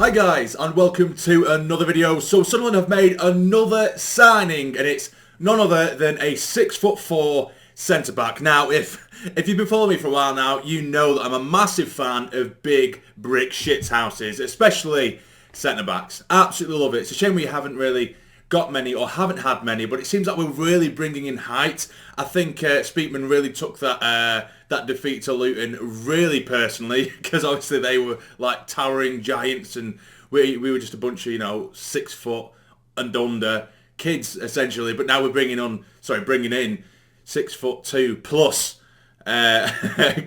Hi guys, and welcome to another video. So Sunderland have made another signing, and it's none other than a 6'4" centre-back. Now, if you've been following me for a while now, you know that I'm a massive fan of big brick shithouses, especially centre-backs. Absolutely love it. It's a shame we haven't really got many or haven't had many, but it seems like we're really bringing in height. I think Speakman really took that defeat to Luton really personally, because obviously they were like towering giants and we were just a bunch of 6 foot and under kids essentially. But now we're bringing in 6'2" plus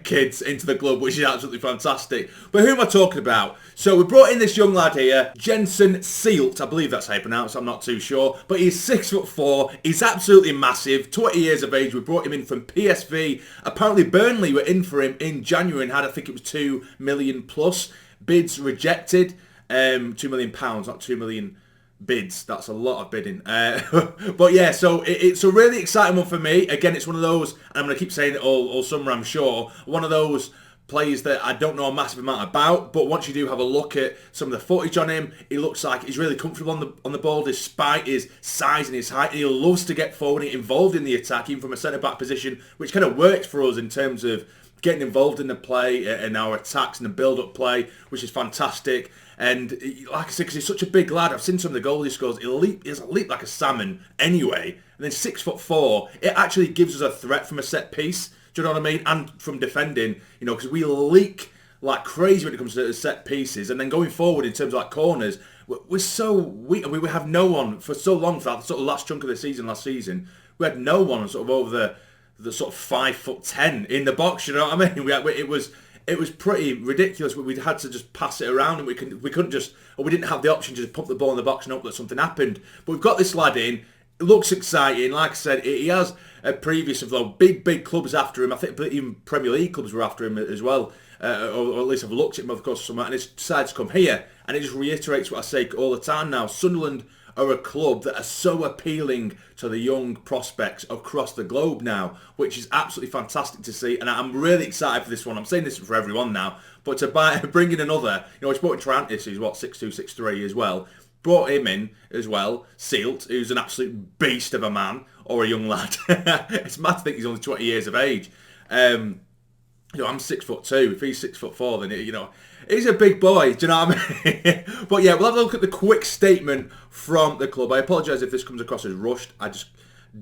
kids into the club, which is absolutely fantastic. But who am I talking about? So we brought in this young lad here, Jenson Seelt. I believe that's how you pronounce it, I'm not too sure. But he's 6'4", he's absolutely massive, 20 years of age. We brought him in from PSV. Apparently Burnley were in for him in January and had, I think it was 2 million plus bids rejected. £2 million, not 2 million bids. That's a lot of bidding. But yeah, so it's a really exciting one for me. Again, it's one of those, and I'm going to keep saying it all summer, I'm sure, one of those players that I don't know a massive amount about, but once you do have a look at some of the footage on him, he looks like he's really comfortable on the ball despite his size and his height. He loves to get forward and involved in the attack, even from a centre-back position, which kind of works for us in terms of getting involved in the play and our attacks and the build-up play, which is fantastic. And like I said, because he's such a big lad, I've seen some of the goals he scores. He has a leap like a salmon anyway. And then 6'4", it actually gives us a threat from a set piece. Do you know what I mean? And from defending, because we leak like crazy when it comes to set pieces. And then going forward in terms of like corners, we're so weak. We have no one for so long for that sort of last chunk of the season. Last season, we had no one sort of over the sort of 5'10" in the box. You know what I mean? It was pretty ridiculous. We had to just pass it around, and we couldn't just, or we didn't have the option to just pump the ball in the box and hope that something happened. But we've got this lad in. It looks exciting. Like I said, he has a previous of big clubs after him. I think even Premier League clubs were after him as well, or at least I've looked at him, of course, somewhere, and he's decided to come here. And it just reiterates what I say all the time now. Sunderland are a club that are so appealing to the young prospects across the globe now, which is absolutely fantastic to see. And I'm really excited for this one. I'm saying this for everyone now, but to bring in another, I spoke to Trantis, who's 6'2", 6'3" as well. Brought him in as well, Seelt, who's an absolute beast of a man, or a young lad. It's mad to think he's only 20 years of age. I'm 6'2". If he's 6'4", then he's a big boy. Do you know what I mean? But yeah, we'll have a look at the quick statement from the club. I apologise if this comes across as rushed. I just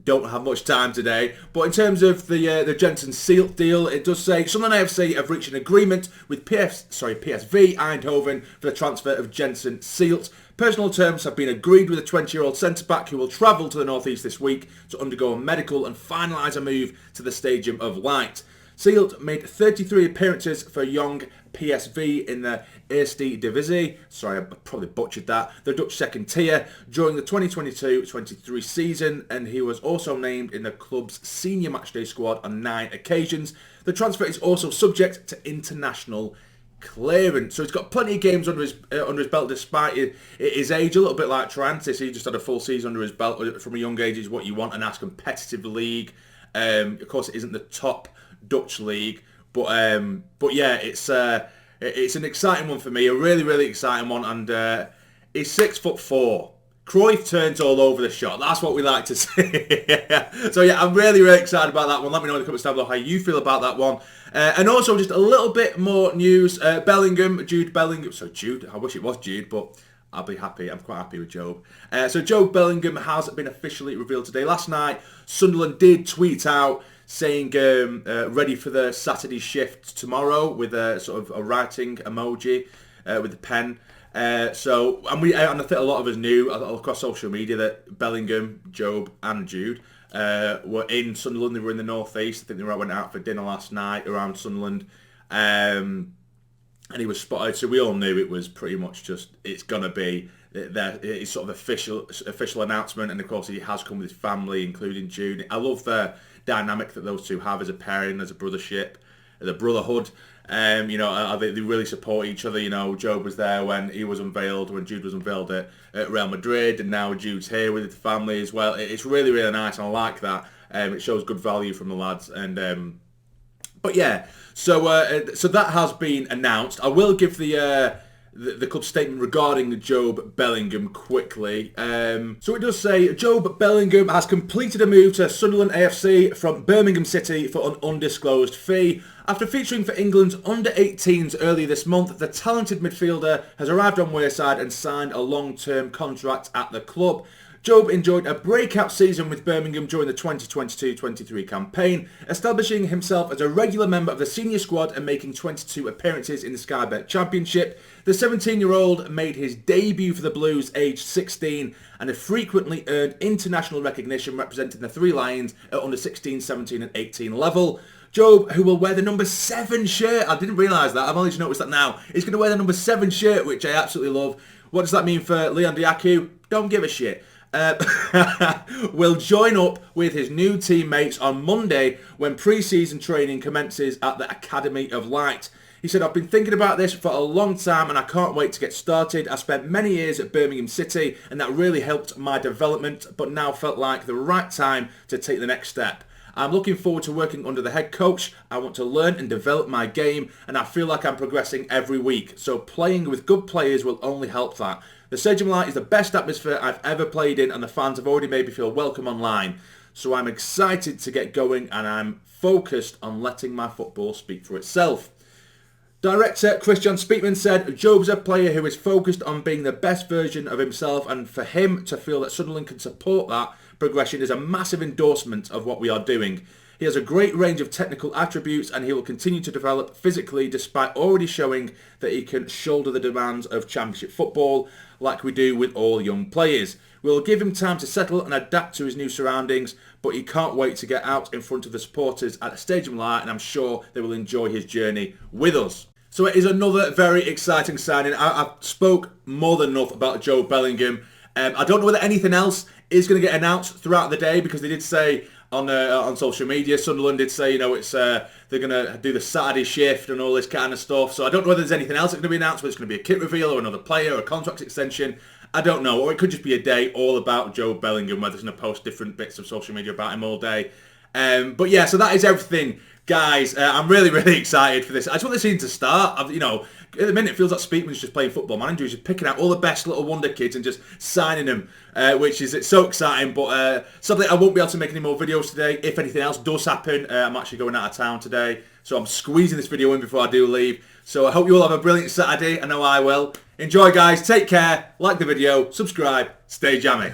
don't have much time today. But in terms of the Jenson Seelt deal, it does say Sunderland AFC have reached an agreement with PSV Eindhoven for the transfer of Jenson Seelt. Personal terms have been agreed with a 20-year-old centre-back who will travel to the northeast this week to undergo a medical and finalise a move to the Stadium of Light. Seelt made 33 appearances for young PSV in the Eerste Divisie, sorry I probably butchered that, the Dutch second tier, during the 2022-23 season, and he was also named in the club's senior matchday squad on 9 occasions. The transfer is also subject to international clearance, so he's got plenty of games under his belt despite his age. A little bit like Trantis, he just had a full season under his belt from a young age. Is what you want in a competitive league. Of course, it isn't the top Dutch league, but yeah, it's an exciting one for me, a really exciting one, and he's 6'4". Cruyff turns all over the shot. That's what we like to see. So yeah, I'm really excited about that one. Let me know in the comments down below how you feel about that one. And also just a little bit more news. Jude Bellingham. So Jude, I wish it was Jude, but I'll be happy. I'm quite happy with Jobe. So Jobe Bellingham has been officially revealed today. Last night, Sunderland did tweet out saying ready for the Saturday shift tomorrow with a sort of a writing emoji with the pen. And I think a lot of us knew across social media that Bellingham, Jobe and Jude were in Sunderland. They were in the northeast. I think they went out for dinner last night around Sunderland, and he was spotted. So we all knew it was pretty much just it's gonna be it's sort of official announcement. And of course he has come with his family, including Jude. I love the dynamic that those two have as a pairing, as a brothership, as a brotherhood. They really support each other. Jobe was there when he was unveiled, when Jude was unveiled at Real Madrid, and now Jude's here with his family as well. It's really nice, and I like that. It shows good value from the lads. And but yeah, so that has been announced. I will give the the club statement regarding Jobe Bellingham quickly. So it does say, Jobe Bellingham has completed a move to Sunderland AFC from Birmingham City for an undisclosed fee. After featuring for England's under-18s earlier this month, the talented midfielder has arrived on Wearside and signed a long-term contract at the club. Jobe enjoyed a breakout season with Birmingham during the 2022-23 campaign, establishing himself as a regular member of the senior squad and making 22 appearances in the Sky Bet Championship. The 17-year-old made his debut for the Blues aged 16 and has frequently earned international recognition representing the Three Lions at under 16, 17 and 18 level. Jobe, who will wear the number 7 shirt, I didn't realise that, I've only just noticed that now, he's going to wear the number 7 shirt, which I absolutely love. What does that mean for Leon Diaku? Don't give a shit. Will join up with his new teammates on Monday when pre-season training commences at the Academy of Light. He said, I've been thinking about this for a long time and I can't wait to get started. I spent many years at Birmingham City and that really helped my development, but now felt like the right time to take the next step. I'm looking forward to working under the head coach. I want to learn and develop my game and I feel like I'm progressing every week. So playing with good players will only help that. The Stadium Light is the best atmosphere I've ever played in and the fans have already made me feel welcome online. So I'm excited to get going and I'm focused on letting my football speak for itself. Director Christian Speakman said, Jobe's a player who is focused on being the best version of himself and for him to feel that Sunderland can support that progression is a massive endorsement of what we are doing. He has a great range of technical attributes and he will continue to develop physically despite already showing that he can shoulder the demands of Championship football like we do with all young players. We'll give him time to settle and adapt to his new surroundings, but he can't wait to get out in front of the supporters at the Stadium Light and I'm sure they will enjoy his journey with us. So it is another very exciting signing. I've spoke more than enough about Jobe Bellingham. I don't know whether anything else is going to get announced throughout the day because they did say on social media, Sunderland did say, it's they're going to do the Saturday shift and all this kind of stuff. So I don't know whether there's anything else that's going to be announced, whether it's going to be a kit reveal or another player or a contract extension. I don't know. Or it could just be a day all about Jobe Bellingham where there's going to post different bits of social media about him all day. But yeah, so that is everything. Guys, I'm really, really excited for this. I just want the season to start. At the minute it feels like Speakman's just playing football. Man, he's just picking out all the best little wonder kids and just signing them, it's so exciting. But sadly, I won't be able to make any more videos today. If anything else does happen, I'm actually going out of town today. So I'm squeezing this video in before I do leave. So I hope you all have a brilliant Saturday. I know I will. Enjoy, guys. Take care. Like the video. Subscribe. Stay jammy.